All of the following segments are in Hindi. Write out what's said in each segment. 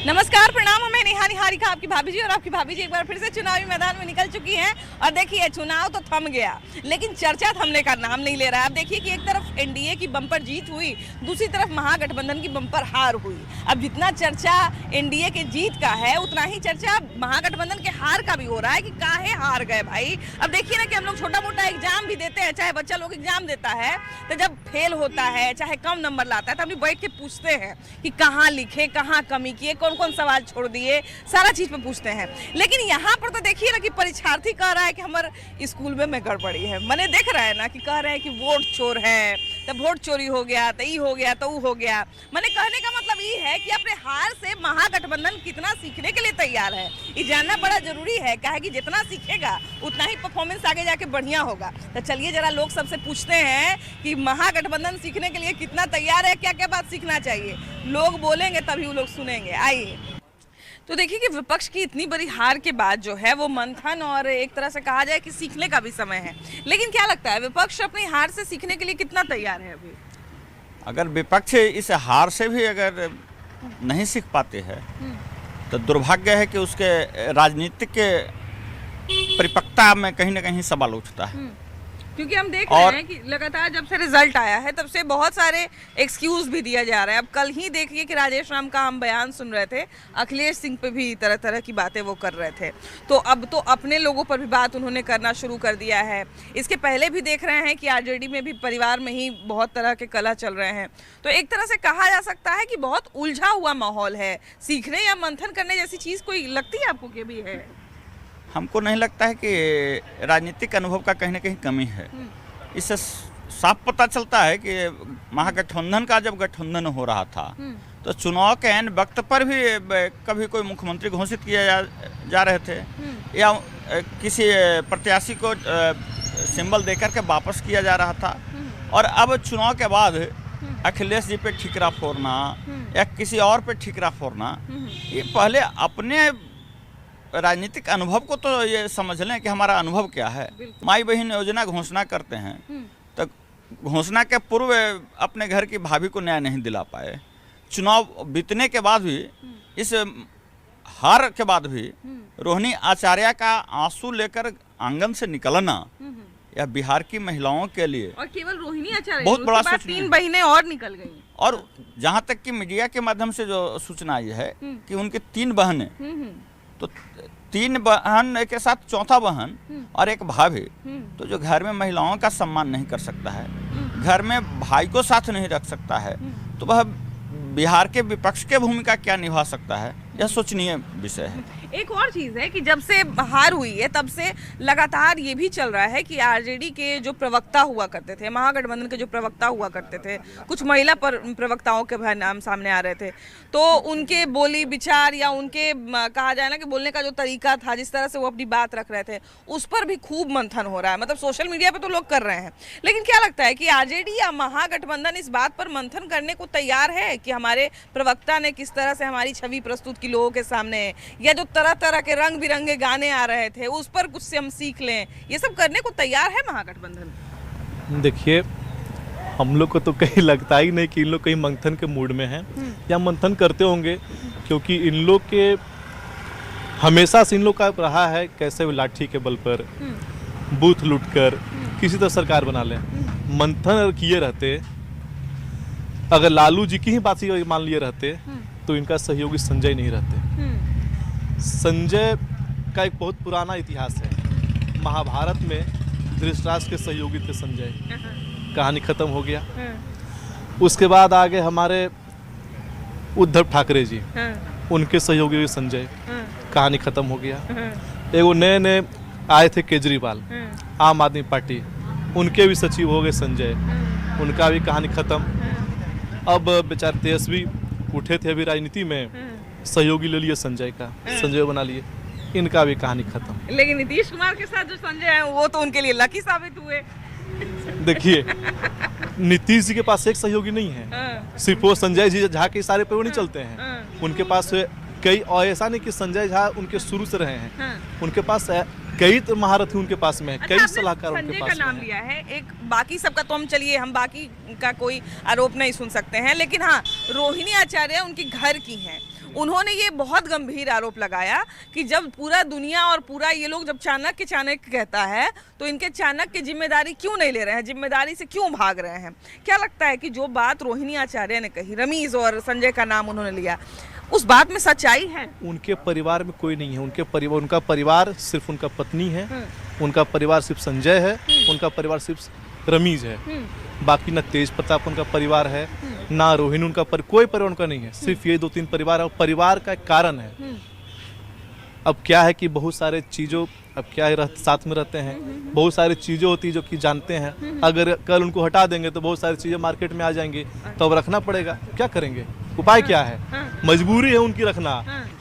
नमस्कार, प्रणाम। मैं नेहा निहारिका, आपकी भाभी जी। और आपकी भाभी जी एक बार फिर से चुनावी मैदान में निकल चुकी हैं। और देखिए, चुनाव तो थम गया, लेकिन चर्चा थमने का नाम नहीं ले रहा है। अब देखिए कि एक तरफ एनडीए की बम्पर जीत हुई, दूसरी तरफ महागठबंधन की बम्पर हार हुई। अब जितना चर्चा एनडीए के जीत का है, उतना ही चर्चा महागठबंधन के हार का भी हो रहा है कि काहे हार गए भाई। अब देखिए ना कि हम लोग छोटा मोटा एग्जाम भी देते हैं, चाहे बच्चा लोग एग्जाम देता है, तो जब फेल होता है, चाहे कम नंबर लाता है, तो हम लोग बैठ के पूछते हैं कि कहाँ लिखे, कहाँ कमी किए, कौन कौन सवाल छोड़ दिए, सारा चीज पे पूछते हैं। लेकिन यहाँ पर तो देखिए ना कि परीक्षार्थी कह रहा है कि हमारे स्कूल में गड़बड़ी है। मैंने देख रहा है ना कि कह रहे हैं कि वोट चोर है, तो वोट चोरी हो गया, तो ये हो गया, तो वो हो गया। मैंने कहने का मतलब ये है कि अपने हार से महागठबंधन कितना सीखने के लिए तैयार है, ये जानना बड़ा जरूरी है। कहे कि जितना सीखेगा उतना ही परफॉर्मेंस आगे जाके बढ़िया होगा। तो चलिए जरा लोग सबसे पूछते हैं कि महागठबंधन सीखने के लिए कितना तैयार है, क्या क्या बात सीखना चाहिए। लोग बोलेंगे तभी वो लोग सुनेंगे। आइए। तो देखिए कि विपक्ष की इतनी बड़ी हार के बाद जो है वो मंथन और एक तरह से कहा जाए कि सीखने का भी समय है। लेकिन क्या लगता है, विपक्ष अपनी हार से सीखने के लिए कितना तैयार है अभी? अगर विपक्ष इस हार से भी अगर नहीं सीख पाते हैं तो दुर्भाग्य है कि उसके राजनीतिक के परिपक्वता में कहीं ना कहीं सवाल उठता है। क्योंकि हम देख रहे हैं कि लगातार जब से रिजल्ट आया है तब से बहुत सारे एक्सक्यूज भी दिया जा रहा है। अब कल ही देखिए कि राजेश राम का हम बयान सुन रहे थे, अखिलेश सिंह पे भी तरह तरह की बातें वो कर रहे थे। तो अब तो अपने लोगों पर भी बात उन्होंने करना शुरू कर दिया है। इसके पहले भी देख रहे हैं कि आरजेडी में भी परिवार में ही बहुत तरह के कलह चल रहे हैं। तो एक तरह से कहा जा सकता है कि बहुत उलझा हुआ माहौल है। सीखने या मंथन करने जैसी चीज़ कोई लगती है आपको कि भी है? हमको नहीं लगता है कि राजनीतिक अनुभव का कहीं ना कहीं कमी है। इससे साफ पता चलता है कि महागठबंधन का जब गठबंधन हो रहा था तो चुनाव के ऐन वक्त पर भी कभी कोई मुख्यमंत्री घोषित किए जा रहे थे या किसी प्रत्याशी को सिंबल देकर के वापस किया जा रहा था। और अब चुनाव के बाद अखिलेश जी पे ठिकरा फोड़ना या किसी और पे ठिकरा फोड़ना, ये पहले अपने राजनीतिक अनुभव को तो ये समझ लें कि हमारा अनुभव क्या है। माई बहन योजना घोषणा करते हैं तो घोषणा के पूर्व अपने घर की भाभी को न्याय नहीं दिला पाए। चुनाव बीतने के बाद भी, इस हार के बाद भी रोहिणी आचार्य का आंसू लेकर आंगन से निकलना या बिहार की महिलाओं के लिए, और केवल रोहिणी आचार्य, बहुत बड़ा सूचना। 3 बहनें और निकल गई। और जहाँ तक कि मीडिया के माध्यम से जो सूचना आई है कि उनकी 3 बहनें, तो 3 बहन के साथ चौथा बहन और एक भाभी, तो जो घर में महिलाओं का सम्मान नहीं कर सकता है, घर में भाई को साथ नहीं रख सकता है, तो वह बिहार के विपक्ष के भूमिका क्या निभा सकता है, यह सोचनीय विषय है। एक और चीज़ है कि जब से हार हुई है तब से लगातार ये भी चल रहा है कि आरजेडी के जो प्रवक्ता हुआ करते थे, महागठबंधन के जो प्रवक्ता हुआ करते थे, कुछ महिला प्रवक्ताओं के नाम सामने आ रहे थे, तो उनके बोली विचार या उनके कहा जाए ना कि बोलने का जो तरीका था, जिस तरह से वो अपनी बात रख रहे थे, उस पर भी खूब मंथन हो रहा है। मतलब सोशल मीडिया पे तो लोग कर रहे हैं। लेकिन क्या लगता है कि आरजेडी या महागठबंधन इस बात पर मंथन करने को तैयार है कि हमारे प्रवक्ता ने किस तरह से हमारी छवि प्रस्तुत की लोगों के सामने, या जो तरह तरह के रंग बिरंगे गाने आ रहे थे उस पर कुछ से हम सीख लें, ये सब करने को तैयार है महागठबंधन? देखिए, हम लोग को तो कहीं लगता ही नहीं कि इन लोग कहीं मंथन के मूड में हैं या मंथन करते होंगे, क्योंकि इन लोग के हमेशा से इन लोग का रहा है कैसे वो लाठी के बल पर बूथ लूटकर किसी तरह सरकार बना लें। मंथन अगर किए रहते, अगर लालू जी की ही बात मान लिए रहते तो इनका सहयोगी संजय नहीं रहते। संजय का एक बहुत पुराना इतिहास है। महाभारत में धृतराष्ट्र के सहयोगी थे संजय, कहानी खत्म हो गया। उसके बाद आगे हमारे उद्धव ठाकरे जी, उनके सहयोगी संजय, कहानी खत्म हो गया। एगो नए आए थे केजरीवाल, आम आदमी पार्टी, उनके भी सचिव हो गए संजय, उनका भी कहानी खत्म। अब बेचारे तेजस्वी उठे थे अभी राजनीति में, सहयोगी ले लिए संजय का, संजय बना लिए, इनका भी कहानी खत्म। लेकिन नीतीश कुमार के साथ जो संजय है वो तो उनके लिए लकी साबित हुए। देखिए, नीतीश जी के पास एक सहयोगी नहीं है, सिर्फ वो संजय जी झा के इशारे पे वो नहीं चलते हैं। उनके पास कई, और ऐसा नहीं कि संजय झा उनके शुरू से रहे हैं, उनके पास कई तो महारथी उनके पास में है, कई आपने सलाहकार उनके संजय पास का में नाम है। लिया है, एक बाकी सबका तो हम चलिए हम बाकी का कोई आरोप नहीं सुन सकते हैं, लेकिन हाँ रोहिणी आचार्य उनकी घर की हैं। उन्होंने ये बहुत गंभीर आरोप लगाया कि जब पूरा दुनिया और पूरा ये लोग जब चाणक्य चाणक्य कहता है तो इनके चाणक्य की जिम्मेदारी क्यों नहीं ले रहे हैं, जिम्मेदारी से क्यों भाग रहे हैं। क्या लगता है कि जो बात रोहिणी आचार्य ने कही, रमीज और संजय का नाम उन्होंने लिया, उस बात में सच्चाई है? उनके परिवार में कोई नहीं है, उनका परिवार सिर्फ उनका पत्नी है, उनका परिवार सिर्फ संजय है, उनका परिवार सिर्फ रमीज है। बाकी ना तेज प्रताप उनका परिवार है, ना रोहिणी उनका कोई परिवार उनका नहीं है, सिर्फ ये 2-3 परिवार है। और परिवार का एक कारण है। अब क्या है कि बहुत सारे चीज़ों, अब क्या है साथ में रहते हैं, बहुत सारी चीज़ें होती है जो कि जानते हैं। अगर कल उनको हटा देंगे तो बहुत सारी चीज़ें मार्केट में आ जाएंगी, तो अब रखना पड़ेगा। क्या करेंगे, उपाय क्या है? मजबूरी है उनकी रखना।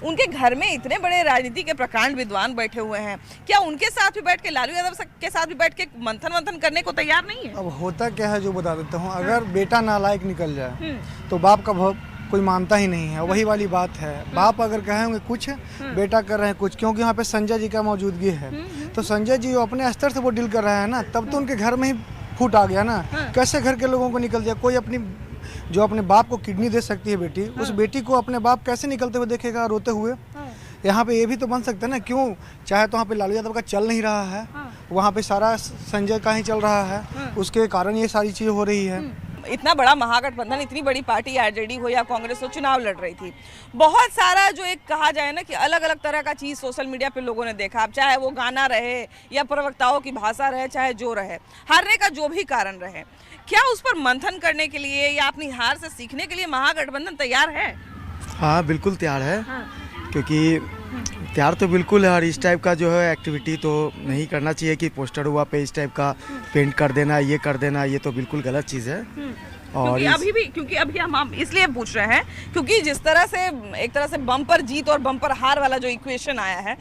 उनके घर में इतने बड़े राजनीति के प्रकांड विद्वान बैठे हुए हैं, क्या उनके साथ भी बैठ के, लालू यादव के साथ भी बैठ के मंथन करने को तैयार नहीं है? अब होता क्या है जो बता देता हूँ, अगर बेटा नालायक निकल जाए तो बाप का कोई मानता ही नहीं है। वही वाली बात है, बाप अगर कहेंगे कुछ, बेटा कर रहे हैं कुछ, क्योंकि यहाँ पे संजय जी का मौजूदगी है। तो संजय जी अपने स्तर से वो डील कर रहे हैं ना, तब तो उनके घर में ही फूट आ गया ना। कैसे घर के लोगों को निकल जाए? कोई अपनी जो अपने बाप को किडनी दे सकती है बेटी, उस बेटी को अपने बाप कैसे निकलते हुए देखेगा रोते हुए? यहाँ पे ये भी तो बन सकता है ना, क्यों? चाहे तो वहाँ पे लालू यादव का चल नहीं रहा है, वहाँ पे सारा संजय का ही चल रहा है, उसके कारण ये सारी चीज़ें हो रही है। इतना बड़ा महागठबंधन, इतनी बड़ी पार्टी आरजेडी हो या कांग्रेस हो, चुनाव लड़ रही थी। बहुत सारा जो एक कहा जाए ना कि अलग अलग तरह का चीज़ सोशल मीडिया पे लोगों ने देखा, अब चाहे वो गाना रहे या प्रवक्ताओं की भाषा रहे, चाहे जो रहे, हारने का जो भी कारण रहे, क्या उस पर मंथन करने के लिए या अपनी हार से सीखने के लिए महागठबंधन तैयार है? हाँ बिल्कुल तैयार है। क्योंकि तैयार तो बिल्कुल है, और इस टाइप का जो है एक्टिविटी तो नहीं करना चाहिए कि पोस्टर हुआ पे इस टाइप का पेंट कर देना, ये कर देना, ये तो बिल्कुल गलत चीज़ है। और क्योंकि अभी हम इसलिए पूछ रहे हैं क्योंकि जिस तरह से एक तरह से बम्पर जीत और बम्पर हार वाला जो इक्वेशन आया है,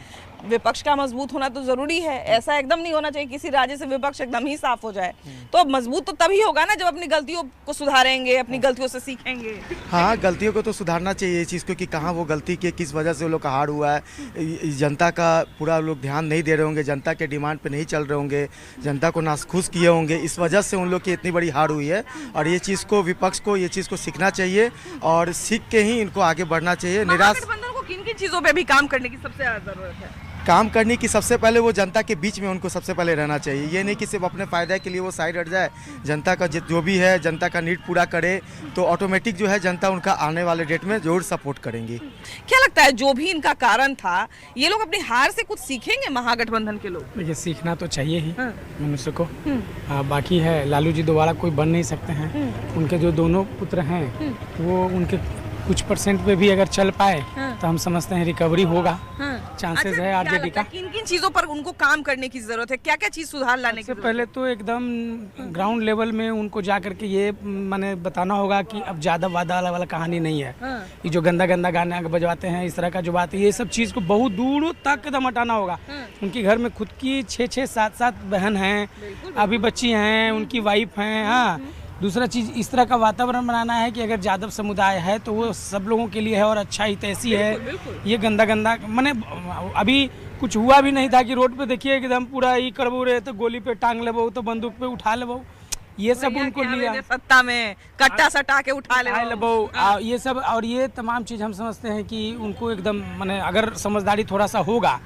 विपक्ष का मजबूत होना तो जरूरी है। ऐसा एकदम नहीं होना चाहिए किसी राज्य से विपक्ष एकदम ही साफ हो जाए। तो अब मजबूत तो तभी होगा ना जब अपनी गलतियों को सुधारेंगे, अपनी गलतियों से सीखेंगे। हाँ, गलतियों को तो सुधारना चाहिए, इस चीज़ को कि कहाँ वो गलती की, किस वजह से वो लोग का हार हुआ है। जनता का पूरा लोग ध्यान नहीं दे रहे होंगे, जनता के डिमांड पे नहीं चल रहे होंगे, जनता को नाखुश किए होंगे, इस वजह से उन लोग की इतनी बड़ी हार हुई है। और ये चीज़ को विपक्ष को ये चीज़ को सीखना चाहिए और सीख के ही इनको आगे बढ़ना चाहिए। निराश को किन किन चीज़ों पर भी काम करने की सबसे ज़्यादा जरूरत है? काम करने की सबसे पहले वो जनता के बीच में उनको सबसे पहले रहना चाहिए। ये नहीं कि सिर्फ अपने फ़ायदे के लिए वो साइड हट जाए, जनता का जो भी है जनता का नीड पूरा करे, तो ऑटोमेटिक जो है जनता उनका आने वाले डेट में जरूर सपोर्ट करेंगी। क्या लगता है जो भी इनका कारण था, ये लोग अपनी हार से कुछ सीखेंगे महागठबंधन के लोग? ये सीखना तो चाहिए ही मनुष्य को। बाकी है लालू जी दोबारा कोई बन नहीं सकते हैं। उनके जो दोनों पुत्र हैं वो उनके कुछ परसेंट पे भी अगर चल पाए तो हम समझते हैं रिकवरी होगा, चांसेस है आरजेडी का। किन किन चीजों पर उनको काम करने की जरूरत है, क्या क्या चीज सुधार लाने की सबसे पहले तो एकदम ग्राउंड लेवल में उनको जा करके ये माने बताना होगा कि अब ज्यादा वादा वाला कहानी नहीं है। ये जो गंदा गंदा गाने बजवाते हैं, इस तरह का जो बात है, ये सब चीज को बहुत दूर तक एकदम हटाना होगा। उनके घर में खुद की 6-6, 7-7 बहन हैं, अभी बच्ची हैं, उनकी वाइफ हैं। हाँ, दूसरा चीज़ इस तरह का वातावरण बनाना है कि अगर यादव समुदाय है तो वो सब लोगों के लिए है और अच्छा ही तैसी है। ये गंदा गंदा माने अभी कुछ हुआ भी नहीं था कि रोड पे देखिए एकदम पूरा ही करबो रहे तो गोली पे टांग लेबो तो बंदूक पे उठा लेबो, ये सब उनको लिया सत्ता में कट्टा सटा के उठा लेबो, ये सब। और ये तमाम चीज़ हम समझते हैं कि उनको एकदम माने अगर समझदारी थोड़ा सा होगा,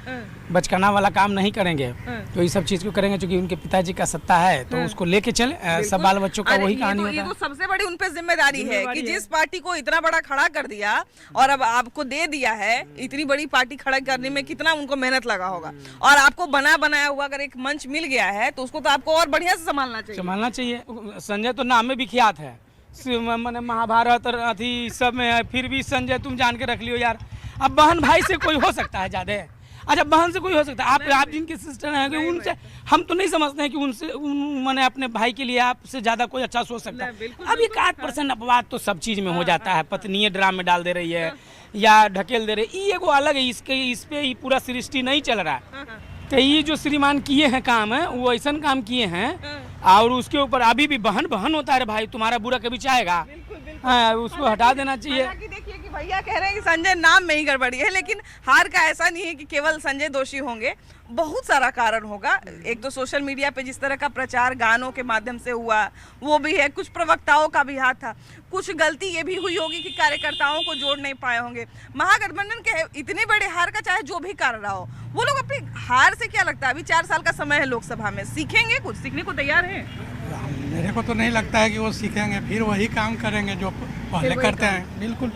बचकाना वाला काम नहीं करेंगे तो ये सब चीज को करेंगे। क्योंकि उनके पिताजी का सत्ता है तो उसको लेके चले, सब बाल बच्चों का वही कहानी होता है। ये तो सबसे बड़ी उन पे जिम्मेदारी है कि जिस पार्टी को इतना बड़ा खड़ा कर दिया और अब आपको दे दिया है, इतनी बड़ी पार्टी खड़ा करने में कितना उनको मेहनत लगा होगा। और आपको बना बनाया हुआ अगर एक मंच मिल गया है तो उसको तो आपको और बढ़िया से संभालना चाहिए। संजय तो नाम में विख्यात है, मैंने महाभारत और अथी सब में है, फिर भी संजय तुम जान के रख लियो यार। अब बहन भाई से कोई हो सकता है ज्यादा, अच्छा बहन से कोई हो सकता है। आप जिनके सिस्टर हैं कि उनसे हम तो नहीं समझते हैं कि उनसे मैंने अपने भाई के लिए आपसे ज्यादा कोई अच्छा सोच सकता है। अब 1-8% अपवाद तो सब चीज में हो जाता है। पत्नी ड्राम में डाल दे रही है या ढकेल दे रही है, ये एगो अलग है। इस पे ही पूरा सृष्टि नहीं चल रहा है। तो ये जो श्रीमान किए हैं काम है वो ऐसा काम किए हैं, और उसके ऊपर अभी भी बहन होता है भाई, तुम्हारा बुरा कभी चाहेगा? हाँ, उसको हटा देना चाहिए। हालांकि देखिए कि भैया कह रहे हैं कि संजय नाम में ही गड़बड़ी है, लेकिन हार का ऐसा नहीं है कि केवल संजय दोषी होंगे, बहुत सारा कारण होगा। एक तो सोशल मीडिया पे जिस तरह का प्रचार गानों के माध्यम से हुआ वो भी है, कुछ प्रवक्ताओं का भी हाथ था, कुछ गलती ये भी हुई होगी कि कार्यकर्ताओं को जोड़ नहीं पाए होंगे। महागठबंधन के इतने बड़े हार का चाहे जो भी कारण रहा हो, वो लोग अपनी हार से क्या लगता है, अभी 4 साल का समय है लोकसभा में, सीखेंगे, कुछ सीखने को तैयार है? मेरे को तो नहीं लगता है कि वो सीखेंगे, फिर वही काम करेंगे जो पहले करते हैं। बिल्कुल।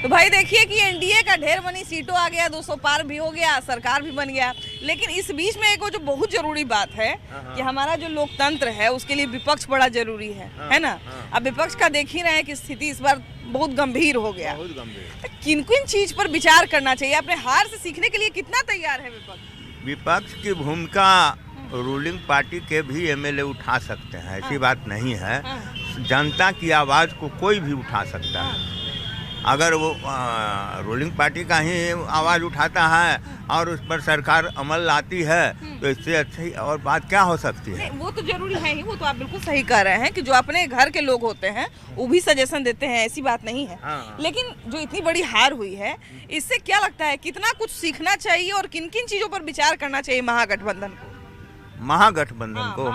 तो भाई देखिए कि एनडीए का ढेर मनी सीटों आ गया, 200 पार भी हो गया, सरकार भी बन गया, लेकिन इस बीच में एक वो जो बहुत जरूरी बात है कि हमारा जो लोकतंत्र है उसके लिए विपक्ष बड़ा जरूरी है ना। अब विपक्ष का देख ही रहे हैं कि स्थिति इस बार बहुत गंभीर हो गया। तो किन किन चीज पर विचार करना चाहिए, अपने हार से सीखने के लिए कितना तैयार है विपक्ष? विपक्ष की भूमिका रूलिंग पार्टी के भी एमएलए उठा सकते हैं, ऐसी बात नहीं है। जनता की आवाज़ को कोई भी उठा सकता है। अगर वो रूलिंग पार्टी का ही आवाज़ उठाता है और उस पर सरकार अमल लाती है तो इससे अच्छी और बात क्या हो सकती है? वो तो जरूरी है ही, वो तो आप बिल्कुल सही कह रहे हैं कि जो अपने घर के लोग होते हैं वो भी सजेशन देते हैं, ऐसी बात नहीं है। लेकिन जो इतनी बड़ी हार हुई है, इससे क्या लगता है कितना कुछ सीखना चाहिए और किन किन चीज़ों पर विचार करना चाहिए महागठबंधन को?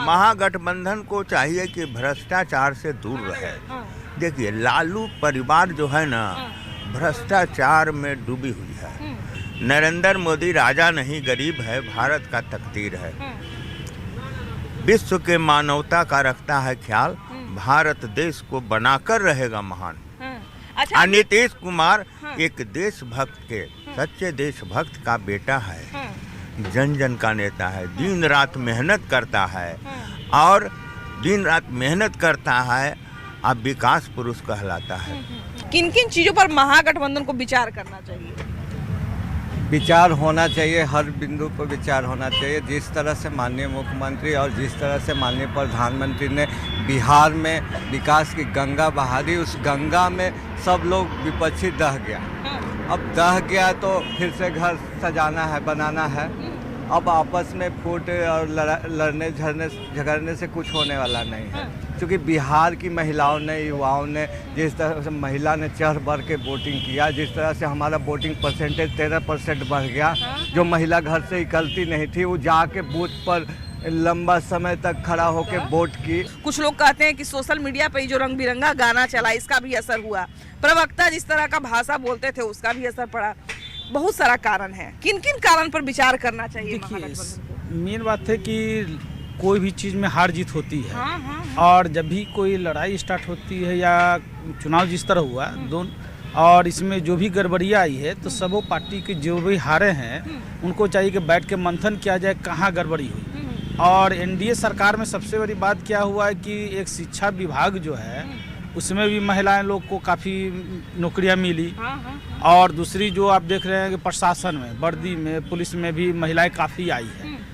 महागठबंधन को चाहिए कि भ्रष्टाचार से दूर रहे। देखिए, लालू परिवार जो है ना, भ्रष्टाचार में डूबी हुई है। नरेंद्र मोदी राजा नहीं, गरीब है, भारत का तकदीर है। विश्व के मानवता का रखता है ख्याल, भारत देश को बनाकर रहेगा महान। अच्छा, नीतीश कुमार एक देशभक्त के, सच्चे देशभक्त का बेटा है, जन जन का नेता है, दिन रात मेहनत करता है और दिन रात मेहनत करता है, अब विकास पुरुष कहलाता है। किन किन चीजों पर महागठबंधन को विचार करना चाहिए? विचार होना चाहिए, हर बिंदु पर विचार होना चाहिए। जिस तरह से माननीय मुख्यमंत्री और जिस तरह से माननीय प्रधानमंत्री ने बिहार में विकास की गंगा बहा दी, उस गंगा में सब लोग विपक्षी दह गया। अब दह गया तो फिर से घर सजाना है, बनाना है। अब आपस में फूट और लड़ने झगड़ने से कुछ होने वाला नहीं है, क्योंकि बिहार की महिलाओं ने, युवाओं ने, जिस तरह से महिला ने चढ़ बढ़ के वोटिंग किया, जिस तरह से हमारा वोटिंग परसेंटेज 13% बढ़ गया। जो महिला घर से निकलती नहीं थी वो जाके बूथ पर लंबा समय तक खड़ा होकर वोट की। कुछ लोग कहते हैं कि सोशल मीडिया पे जो रंग बिरंगा गाना चला इसका भी असर हुआ, प्रवक्ता जिस तरह का भाषा बोलते थे उसका भी असर पड़ा, बहुत सारा कारण है। किन किन कारण पर विचार करना चाहिए? देखिए, मेन बात है कि कोई भी चीज़ में हार जीत होती है। और जब भी कोई लड़ाई स्टार्ट होती है या चुनाव जिस तरह हुआ और इसमें जो भी गड़बड़ियाँ आई है, तो सब पार्टी के जो भी हारे हैं उनको चाहिए कि बैठ के मंथन किया जाए कहाँ गड़बड़ी हुई। और एनडीए सरकार में सबसे बड़ी बात क्या हुआ है कि एक शिक्षा विभाग जो है उसमें भी महिलाएं लोग को काफ़ी नौकरियां मिली। और दूसरी जो आप देख रहे हैं कि प्रशासन में, वर्दी में, पुलिस में भी महिलाएं काफ़ी आई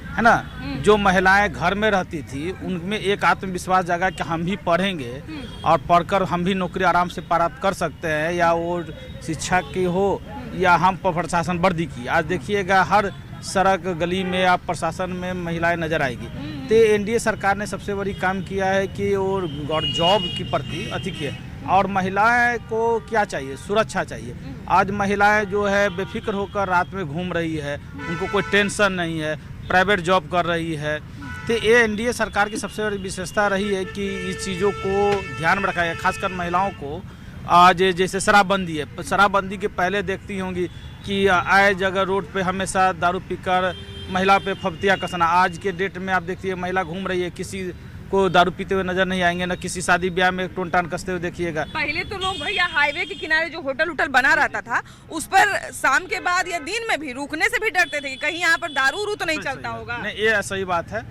है ना। जो महिलाएं घर में रहती थी उनमें एक आत्मविश्वास जागा कि हम भी पढ़ेंगे और पढ़कर हम भी नौकरी आराम से प्राप्त कर सकते हैं, या वो शिक्षा की हो या हम प्रशासन वर्दी की। आज देखिएगा हर सड़क गली में आप प्रशासन में महिलाएं नजर आएगी। तो एनडीए सरकार ने सबसे बड़ी काम किया है कि और जॉब की प्रति अधिक है। और महिलाएं को क्या चाहिए? सुरक्षा चाहिए। आज महिलाएं जो है बेफिक्र होकर रात में घूम रही है, उनको कोई टेंशन नहीं है, प्राइवेट जॉब कर रही है। तो ये एनडीए सरकार की सबसे बड़ी विशेषता रही है कि इस चीज़ों को ध्यान में रखा है। खासकर महिलाओं को आज जैसे शराबबंदी है, शराबबंदी के पहले देखती होंगी कि आए जगह रोड पे हमेशा दारू पीकर महिला पे फब्तियाँ कसना। आज के डेट में आप देखिए महिला घूम रही है, किसी को दारू पीते हुए नजर नहीं आएंगे, ना किसी शादी ब्याह में टोन टान कसते हुए देखिएगा। पहले तो लोग भैया हाईवे के किनारे जो होटल उटल बना रहता था उस पर शाम के बाद या दिन में भी रुकने से भी डरते थे कि कहीं यहाँ पर दारू तो नहीं चलता होगा। नहीं, ये सही बात है।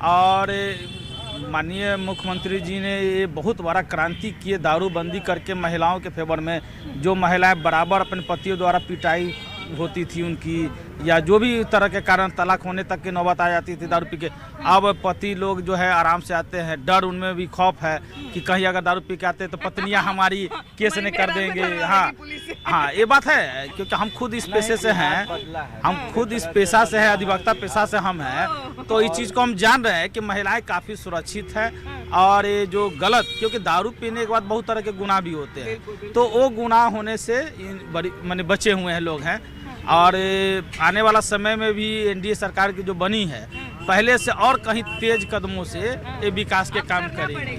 और माननीय मुख्यमंत्री जी ने ये बहुत बड़ा क्रांति किए दारूबंदी करके महिलाओं के फेवर में। जो महिलाएं बराबर अपने पतियों द्वारा पिटाई होती थी उनकी, या जो भी तरह के कारण तलाक होने तक की नौबत आ जाती थी दारू पी के। अब पति लोग जो है आराम से आते हैं, डर उनमें भी खौफ है कि कहीं अगर दारू पी के आते हैं तो पत्नियां हमारी केस नहीं कर देंगे। हाँ ये बात है, क्योंकि हम खुद इस पेशे से हैं, हम खुद इस पेशा से है, अधिवक्ता पेशा से हम हैं, तो इस चीज़ को हम जान रहे हैं कि महिलाएं काफ़ी सुरक्षित है। और ये जो गलत, क्योंकि दारू पीने के बाद बहुत तरह के गुनाह भी होते हैं, तो वो गुनाह होने से बड़ी माने बचे हुए हैं लोग हैं। और आने वाला समय में भी एनडीए सरकार की जो बनी है, पहले से और कहीं तेज कदमों से ये विकास के काम करेगी।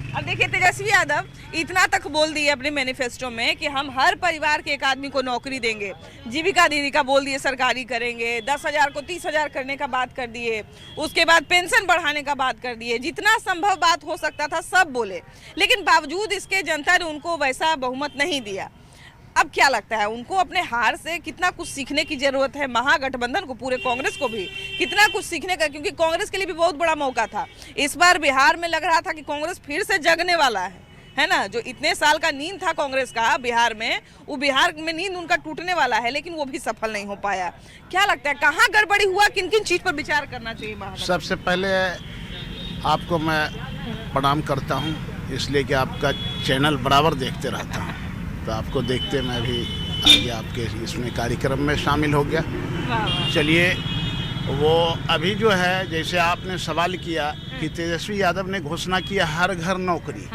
अब देखिए तेजस्वी यादव इतना तक बोल दिए अपने मैनिफेस्टो में कि हम हर परिवार के एक आदमी को नौकरी देंगे, जीविका दीदी का बोल दिए सरकारी करेंगे, 10,000 को 30,000 करने का बात कर दिए, उसके बाद पेंशन बढ़ाने का बात कर दिए, जितना संभव बात हो सकता था सब बोले, लेकिन बावजूद इसके जनता ने उनको वैसा बहुमत नहीं दिया। अब क्या लगता है उनको अपने हार से कितना कुछ सीखने की जरूरत है, महागठबंधन को, पूरे कांग्रेस को भी कितना कुछ सीखने का, क्योंकि कांग्रेस के लिए भी बहुत बड़ा मौका था। इस बार बिहार में लग रहा था कि कांग्रेस फिर से जगने वाला है ना। जो इतने साल का नींद था कांग्रेस का बिहार में, वो बिहार में नींद उनका टूटने वाला है, लेकिन वो भी सफल नहीं हो पाया। क्या लगता है कहाँ गड़बड़ी हुआ, किन किन चीज पर विचार करना चाहिए? सबसे पहले आपको मैं प्रणाम करता हूँ, इसलिए कि आपका चैनल बराबर देखते रहता हूँ, तो आपको देखते मैं भी आगे आपके इसमें कार्यक्रम में शामिल हो गया। चलिए, वो अभी जो है जैसे आपने सवाल किया कि तेजस्वी यादव ने घोषणा किया हर घर नौकरी,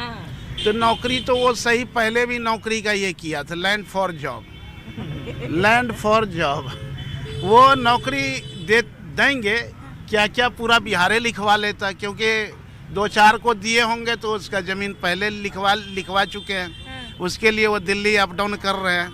तो नौकरी तो वो सही पहले भी नौकरी का ये किया था, land for job, land for job. वो नौकरी देंगे क्या क्या पूरा बिहारे लिखवा लेता, क्योंकि 2-4 को दिए होंगे तो उसका ज़मीन पहले लिखवा चुके हैं। उसके लिए वो दिल्ली अप डाउन कर रहे हैं,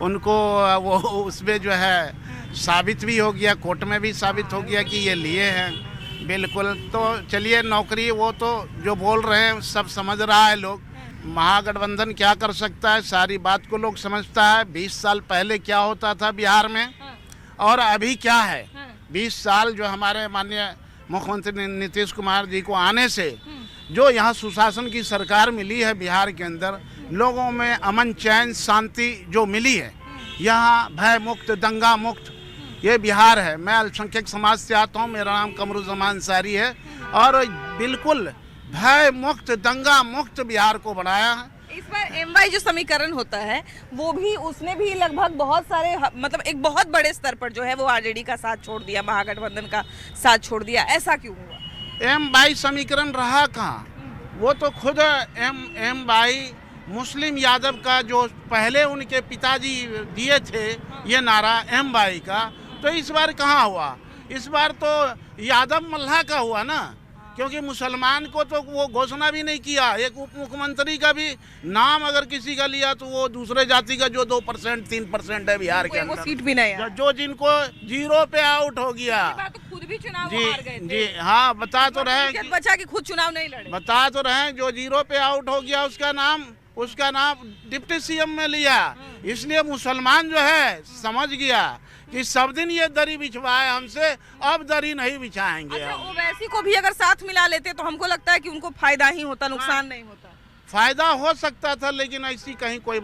उनको वो उसमें जो है साबित भी हो गया, कोर्ट में भी साबित हो गया कि ये लिए हैं बिल्कुल। तो चलिए, नौकरी वो तो जो बोल रहे हैं सब समझ रहा है लोग, महागठबंधन क्या कर सकता है सारी बात को लोग समझता है। 20 साल पहले क्या होता था बिहार में और अभी क्या है। 20 साल जो हमारे माननीय मुख्यमंत्री नीतीश कुमार जी को आने से जो यहाँ सुशासन की सरकार मिली है बिहार के अंदर, लोगों में अमन चैन शांति जो मिली है, यहाँ भय मुक्त दंगा मुक्त ये बिहार है। मैं अल्पसंख्यक समाज से आता हूँ, मेरा नाम कमरुज़्ज़मान अंसारी है, और बिल्कुल भय मुक्त दंगा मुक्त बिहार को बनाया है। इस बार एमवाई जो समीकरण होता है वो भी, उसने भी लगभग बहुत सारे, मतलब एक बहुत बड़े स्तर पर जो है वो आरजेडी का साथ छोड़ दिया, महागठबंधन का साथ छोड़ दिया, ऐसा क्यों हुआ? एमवाई समीकरण रहा कहाँ, वो तो खुद एमवाई मुस्लिम यादव का जो पहले उनके पिताजी दिए थे ये नारा एमवाई का, तो इस बार कहाँ हुआ? इस बार तो यादव मल्हा का हुआ ना, क्योंकि मुसलमान को तो वो घोषणा भी नहीं किया। एक उप मुख्यमंत्री का भी नाम अगर किसी का लिया तो वो दूसरे जाति का जो 2% 3% है बिहार के अंदर, सीट भी नहीं, जो जिनको 0 पे आउट हो गया। तो खुद भी चुनाव जी हार गए थे। जी हाँ, बता तो रहे हैं, बचा कि खुद चुनाव नहीं लड़े, बता तो रहे जो 0 पे आउट हो गया उसका नाम डिप्टी सीएम में लिया। इसलिए मुसलमान जो है समझ गया कि सब दिन ये दरी बिछवाए हमसे, अब दरी नहीं बिछाएंगे। अच्छा, ओवैसी को भी अगर साथ मिला लेते तो हमको लगता है कि उनको फायदा ही होता, नुकसान नहीं होता। फायदा हो सकता था, लेकिन ऐसी कहीं कोई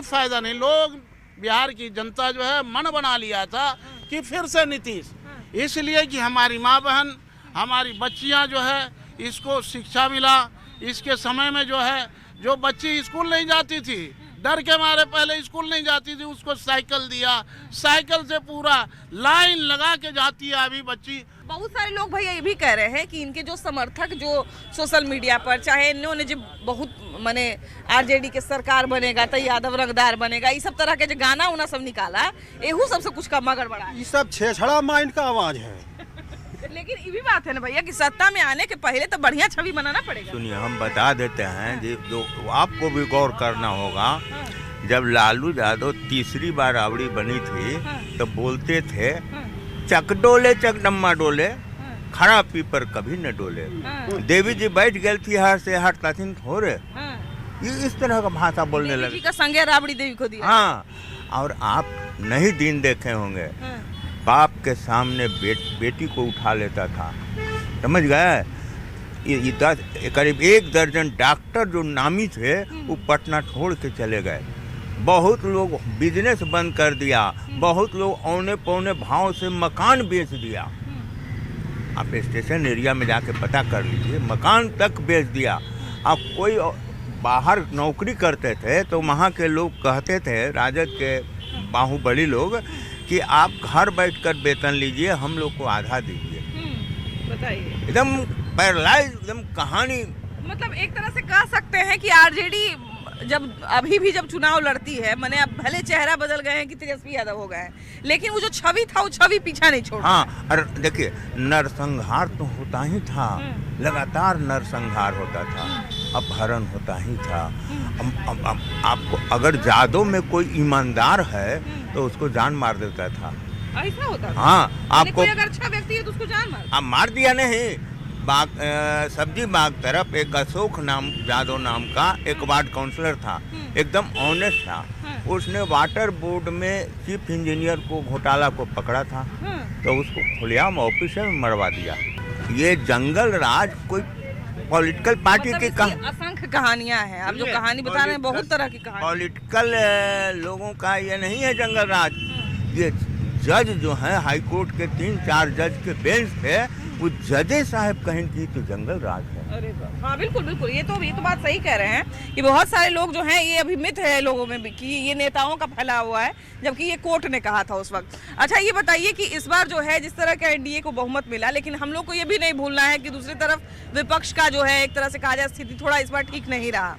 फायदा नहीं। लोग, बिहार की जनता जो है मन बना लिया था कि फिर से नीतीश, इसलिए कि हमारी माँ बहन, हमारी बच्चियाँ जो है इसको शिक्षा मिला। इसके समय में जो है जो बच्ची स्कूल नहीं जाती थी, डर के मारे पहले स्कूल नहीं जाती थी, उसको साइकिल दिया, साइकिल से पूरा लाइन लगा के जाती है अभी बच्ची। बहुत सारे लोग भैया ये भी कह रहे हैं कि इनके जो समर्थक जो सोशल मीडिया पर, चाहे इन्होंने जो बहुत माने आरजेडी के सरकार बनेगा तो यादव रंगदार बनेगा, ये सब तरह के जो गाना उना सब निकाला, एहू सबसे कुछ कम गड़बड़ा, ये सब छेछड़ा माइंड का आवाज है। लेकिन ये भी बात है ना भैया कि सत्ता में आने के पहले तो बढ़िया छवि बनाना पड़ेगा। सुनिए, हम बता देते हैं जो आपको भी गौर करना होगा। जब लालू यादव तीसरी बार राबड़ी बनी थी तो बोलते थे चक डोले चकडम्मा डोले, खड़ा पीपर कभी न डोले। देवी जी बैठ गई थी हार से हटता थी हो रे, ये इस तरह का भाषा बोलने लगे। देवी जी का संज्ञा राबड़ी देवी को दिया। हाँ, और आप नहीं दिन देखे होंगे, बाप के सामने बेटी को उठा लेता था, समझ गए। करीब 1 दर्जन डॉक्टर जो नामी थे वो पटना छोड़ के चले गए। बहुत लोग बिजनेस बंद कर दिया, बहुत लोग औने पौने भाव से मकान बेच दिया। आप स्टेशन एरिया में जाके पता कर लीजिए, मकान तक बेच दिया। अब कोई बाहर नौकरी करते थे तो वहाँ के लोग कहते थे, राजद के बाहुबली लोग, कि आप घर बैठकर वेतन लीजिए, हम लोग को आधा दीजिए। बताइए, एकदम पैरालाइज एकदम कहानी। मतलब एक तरह से कह सकते हैं कि आरजेडी अभी भी जब चुनाव लड़ती है, मैंने अब भले चेहरा बदल गए हैं कि तेजस्वी यादव हो गए हैं, लेकिन वो जो छवि था वो छवि पीछा नहीं छोड़ा। हाँ, और देखिए नरसंहार तो होता ही था, लगातार नरसंहार होता था, अपहरण होता ही था। अब आपको अगर जादव में कोई ईमानदार है तो उसको जान मार देता था। ऐसा होता था? हाँ, आपको कोई अगर अच्छा व्यक्ति है तो उसको जान मार। अब मार दिया नहीं। सब्जी बाग तरफ एक अशोक नाम जादव नाम का एक वार्ड काउंसलर था, एकदम ऑनेस्ट था। उसने वाटर बोर्ड में चीफ इंजीनियर को घोटाला को पकड़ा था, तो उसको खुलेआम ऑफिस में मरवा दिया। ये जंगल राज कोई पॉलिटिकल पार्टी की असंख्य कहानियां हैं। आप जो कहानी बता रहे हैं बहुत तरह की कहानी। पॉलिटिकल लोगों का ये नहीं है जंगल राज। ये जज जो है हाई कोर्ट के 3-4 जज के बेंच थे, वो जजे साहब कहें कि तो जंगल राज है। अरे वाह, हाँ बिल्कुल बिल्कुल, ये तो बात सही कह रहे हैं कि बहुत सारे लोग जो हैं, ये अभी मिथ है लोगों में भी कि ये नेताओं का फैला हुआ है, जबकि ये कोर्ट ने कहा था उस वक्त। अच्छा, ये बताइए कि इस बार जो है जिस तरह का एनडीए को बहुमत मिला, लेकिन हम लोग को ये भी नहीं भूलना है कि दूसरी तरफ विपक्ष का जो है एक तरह से कहा जाए स्थिति थोड़ा इस बार ठीक नहीं रहा।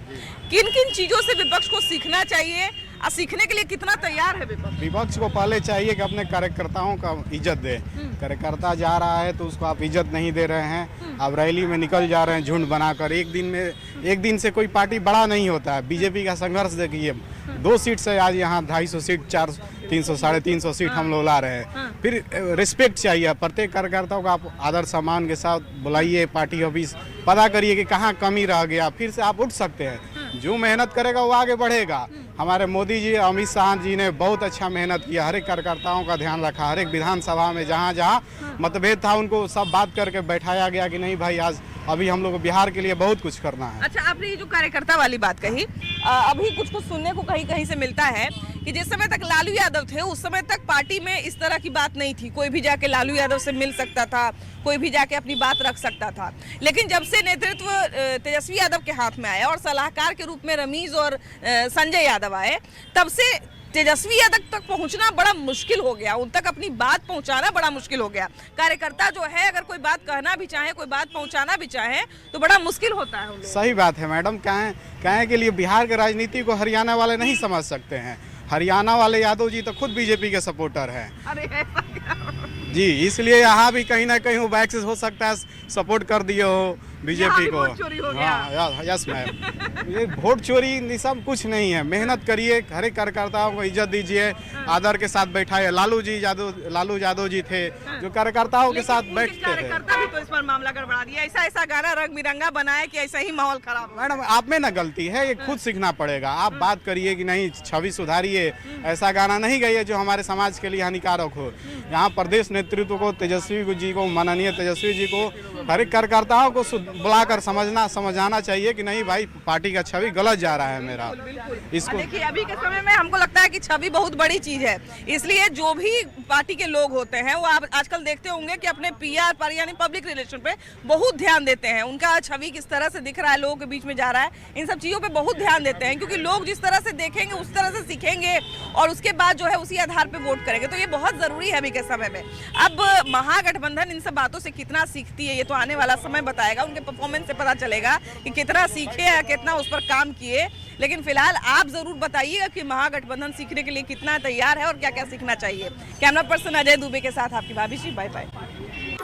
किन किन चीजों से विपक्ष को सीखना चाहिए और सीखने के लिए कितना तैयार है विपक्ष? विपक्ष को पहले चाहिए कि अपने कार्यकर्ताओं का इज्जत दे। कार्यकर्ता जा रहा है तो उसको आप इज्जत नहीं दे रहे हैं, आप रैली में निकल जा रहे हैं झुंड बनाकर। एक दिन से कोई पार्टी बड़ा नहीं होता है। बीजेपी का संघर्ष देखिए, 2 सीट से आज यहाँ 250 सीट, 400, 300, 350 सीट हम लोग ला रहे हैं। फिर रिस्पेक्ट चाहिए, प्रत्येक कार्यकर्ताओं को आप आदर सम्मान के साथ बुलाइए पार्टी ऑफिस, पता करिए कि कहाँ कमी रह गया, फिर से आप उठ सकते हैं। जो मेहनत करेगा वो आगे बढ़ेगा। हमारे मोदी जी, अमित शाह जी ने बहुत अच्छा मेहनत किया, हर एक कार्यकर्ताओं का ध्यान रखा। हर एक विधानसभा में जहाँ जहाँ मतभेद था उनको सब बात करके बैठाया गया कि नहीं भाई, आज अभी हम लोग को बिहार के लिए बहुत कुछ करना है। अच्छा, आपने ये जो कार्यकर्ता वाली बात कही, अभी कुछ सुनने को कहीं कहीं से मिलता है कि जिस समय तक लालू यादव थे उस समय तक पार्टी में इस तरह की बात नहीं थी। कोई भी जाके लालू यादव से मिल सकता था, कोई भी जाके अपनी बात रख सकता था। लेकिन जब से नेतृत्व तेजस्वी यादव के हाथ में आया और सलाहकार के रूप में रमीज और संजय यादव आए, तब से तेजस्वी यादव तक पहुंचना बड़ा मुश्किल हो गया, उन तक अपनी बात पहुंचाना बड़ा मुश्किल हो गया। कार्यकर्ता जो है अगर कोई बात कहना भी चाहे, कोई बात पहुंचाना भी चाहे तो बड़ा मुश्किल होता है उन लोगों। सही बात है मैडम। कहें के लिए बिहार के राजनीति को हरियाणा वाले नहीं समझ सकते हैं। हरियाणा वाले यादव जी तो खुद बीजेपी के सपोर्टर हैं। अरे ऐसा क्या? जी, इसलिए यहाँ भी कहीं ना कहीं वो बैक से हो सकता है सपोर्ट कर दिए हो बीजेपी को। वोट चोरी हो गया। हाँ, यस मैम। ये वोट चोरी सब कुछ नहीं है। मेहनत करिए, हर एक कार्यकर्ताओं को इज्जत दीजिए, आदर के साथ बैठाइए। लालू यादव जी थे जो कार्यकर्ताओं के साथ बैठते थे। कार्यकर्ता भी तो इस पर मामला गड़बड़ा दिया, ऐसा गाना रंग बिरंगा बनाया कि ऐसा ही माहौल खराब। मैडम, आप में ना गलती है, ये खुद सीखना पड़ेगा। आप बात करिए कि नहीं, छवि सुधारिए, ऐसा गाना नहीं गाइए जो हमारे समाज के लिए हानिकारक हो। यहाँ प्रदेश नेतृत्व को, तेजस्वी जी को, माननीय तेजस्वी जी को, हर एक कार्यकर्ताओं को बुलाकर समझाना चाहिए कि नहीं भाई, पार्टी का छवि गलत जा रहा है मेरा। इसको देखिए, अभी के समय में हमको लगता है कि छवि बहुत बड़ी चीज है, इसलिए जो भी पार्टी के लोग होते हैं वो आप आजकल देखते होंगे कि अपने पीआर पर यानी पब्लिक रिलेशन पे बहुत ध्यान देते हैं। उनका छवि किस तरह से दिख रहा है, लोगों के बीच में जा रहा है, इन सब चीजों पे बहुत ध्यान देते हैं, क्योंकि लोग जिस तरह से देखेंगे उस तरह से सीखेंगे और उसके बाद जो है उसी आधार पे वोट करेंगे। तो ये बहुत जरूरी है अभी के समय में। अब महागठबंधन इन सब बातों से कितना सीखती है ये तो आने वाला समय बताएगा, उनके परफॉर्मेंस से पता चलेगा कि कितना सीखे या कितना उस पर काम किए। लेकिन फिलहाल आप जरूर बताइएगा कि महागठबंधन सीखने के लिए कितना तैयार है और क्या क्या सीखना चाहिए। कैमरा पर्सन अजय दुबे के साथ आपकी भाभी जी, बाय बाय।